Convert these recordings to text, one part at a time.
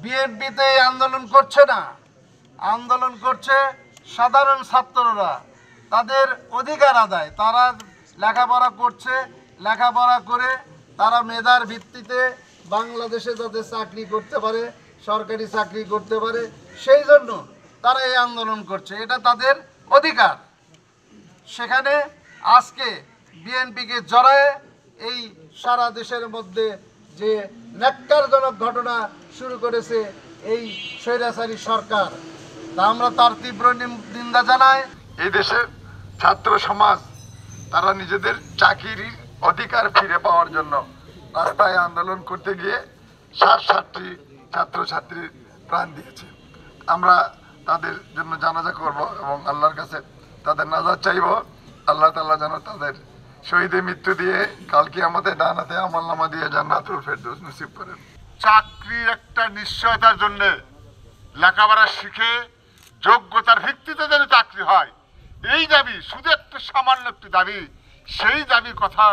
বিএনপিতে আন্দোলন করছে না, আন্দোলন করছে সাধারণ ছাত্ররা। তাদের অধিকার আদায়, তারা লেখাপড়া করছে, লেখাপড়া করে তারা মেধার ভিত্তিতে বাংলাদেশে যাতে চাকরি করতে পারে, সরকারি চাকরি করতে পারে, সেই জন্য তারা এই আন্দোলন করছে, এটা তাদের অধিকার। সেখানে আজকে বিএনপিকে জড়ায়ে এই সারা দেশের মধ্যে যে ন্যাক্কারজনক ঘটনা শুরু করেছে এই স্বৈরাচারী সরকার, তা আমরা তার তীব্র নিন্দা জানাই। এই দেশের ছাত্র সমাজ তারা নিজেদের চাকরির অধিকার ফিরে পাওয়ার জন্য রাস্তায় আন্দোলন করতে গিয়ে 60-60টি ছাত্রছাত্রীর প্রাণ দিয়েছে। আমরা তাদের জন্য জানাজা করব এবং আল্লাহর কাছে তাদের নাজাত চাইব। আল্লাহ তাআলা যেন তাদের শহীদে মৃত্যু দিয়ে কালকে আমাদের ডানাতে আমলনামা দিয়ে জান্নাতুল ফেরদৌস নসিব করেন। চাকরির একটা নিশ্চয়তার জন্য লেখাপড়া শিখে যোগ্যতার ভিত্তিতে যেন চাকরি হয়, এই দাবি শুধু একটা সামান্য একটি দাবি, সেই দাবি কথা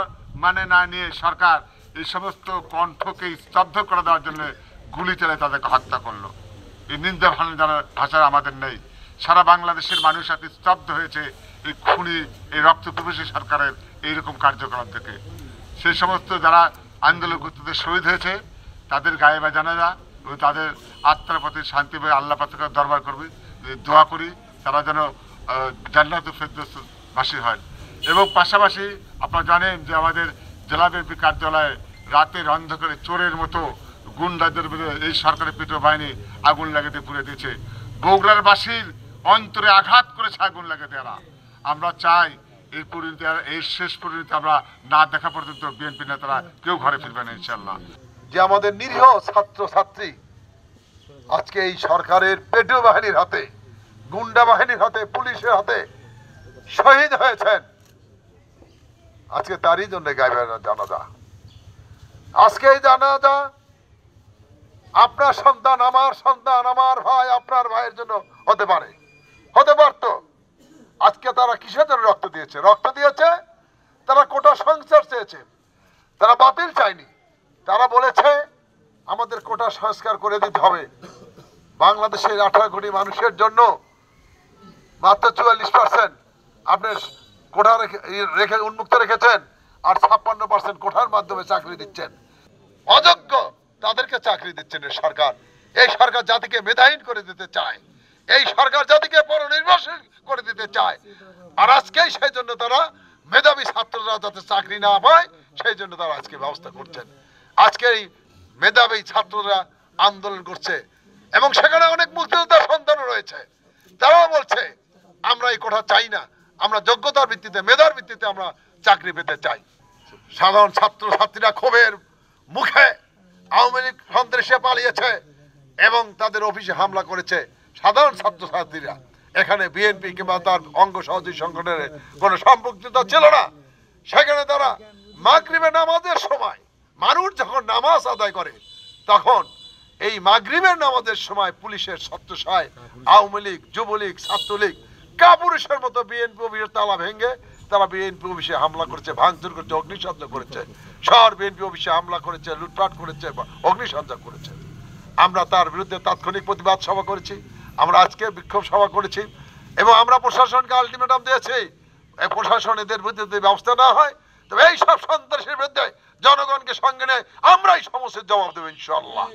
মানে না নিয়ে সরকার এই সমস্ত কণ্ঠকে স্তব্ধ করে দেওয়ার জন্য গুলি চালিয়ে তাদেরকে হত্যা করলো। এই নিন্দা ভাষা আমাদের নেই। সারা বাংলাদেশের মানুষ আজকে স্তব্ধ হয়েছে এই খুনি, এই রক্তপিপাসী সরকারের এইরকম কার্যকলাপ থেকে। সেই সমস্ত যারা আন্দোলন করতে শহীদ হয়েছে তাদের গায়ে বা জানাজা এবং তাদের আত্মার প্রতি শান্তি পেয়ে আল্লাহ পাকের দরবার করবে, দোয়া করি তারা যেন জান্নাতুল ফেরদৌস বাসী হয়। এবং পাশাপাশি আপনারা জানেন যে আমাদের জেলা বিএনপি কার্যালয়ে রাতের অন্ধকারে চোরের মতো গুন্ডাদের বিরুদ্ধে এই সরকারের পিটো বাহিনী আগুন লাগাতে পুড়ে দিয়েছে। বগুড়ার বাসীর অন্তরে আঘাত করেছে আগুন লাগাতে এরা। আমরা চাই এই পরিণতি, এই শেষ পরিণতি আমরা না দেখা পর্যন্ত বিএনপি নেতারা কেউ ঘরে ফিরবে না ইনশাল্লাহ। যে আমাদের নিরীহ ছাত্র ছাত্রী আজকে এই সরকারের পেটো বাহিনীর হাতে, গুন্ডা বাহিনীর হাতে, পুলিশের হাতে শহীদ হয়েছেন, আজকে তারই জন্য গাইবে জানাজা। আজকে এই জানাজা আপনার সন্তান, আমার সন্তান, আমার ভাই, আপনার ভাইয়ের জন্য হতে পারে, হতে পারত। আজকে তারা কিসের জন্য রক্ত দিয়েছে? রক্ত দিয়েছে তারা কোটা সংস্কার চেয়েছে, তারা বাতিল চায়নি। তারা বলেছে আমাদের কোটা সংস্কার করে দিতে হবে। বাংলাদেশের 18 কোটি মানুষের জন্য মাত্র 44% আপনি কোঠা রেখে উন্মুক্ত রেখেছেন, আর 56% কোঠার মাধ্যমে চাকরি দিচ্ছেন। অযোগ্য তাদেরকে চাকরি দিচ্ছেন এই সরকার। এই সরকার জাতিকে মেধাহীন করে দিতে চায়, এই সরকার জাতিকে পরনির্ভরশীল করে দিতে চায়। আর আজকেই সেই জন্য তারা মেধাবী ছাত্ররা যাতে চাকরি না পায় সেই জন্য তারা আজকে ব্যবস্থা করছেন। আজকে এই মেধাবী ছাত্ররা আন্দোলন করছে এবং সেখানে অনেক মুক্তিযোদ্ধার সন্তানও রয়েছে। তারাও বলছে আমরা এই কোঠা চাই না, আমরা যোগ্যতার ভিত্তিতে, মেধার ভিত্তিতে আমরা চাকরি পেতে চাই। সাধারণ ছাত্র ছাত্রীরা ক্ষোভের মুখে আওয়ামী লীগ সন্ত্রাসে পালিয়েছে এবং তাদের অফিসে হামলা করেছে। সাধারণ ছাত্র ছাত্রীরা, এখানে বিএনপি কিংবা তার অঙ্গ সহযোগী সংগঠনের কোনো সম্পৃক্ততা ছিল না। সেখানে তারা মাগরিবের নামাজের সময়, মানুষ যখন নামাজ আদায় করে তখন এই মাগরিবের নামাজের সময় পুলিশের ছত্রছায় আওয়ামী লীগ, যুবলীগ, ছাত্রলীগ কাপুরুষের মতো বিএনপি অফিসের তালা ভেঙে তারা বিএনপি অফিসে হামলা করেছে, ভাঙচুর করেছে, অগ্নিসংযোগ করেছে, শহর বিএনপি অফিসে হামলা করেছে, লুটপাট করেছে, অগ্নিসংযোগ করেছে। আমরা তার বিরুদ্ধে তাৎক্ষণিক প্রতিবাদ সভা করেছি, আমরা আজকে বিক্ষোভ সভা করেছি এবং আমরা প্রশাসনকে আলটিমেটাম দিয়েছি, এই প্রশাসন এদের বিরুদ্ধে যদি ব্যবস্থা না হয় তবে এই সব সন্ত্রাসের বিরুদ্ধে জনগণকে সঙ্গে নিয়ে আমরাই সমস্যার জবাব দেবো ইনশাআল্লাহ।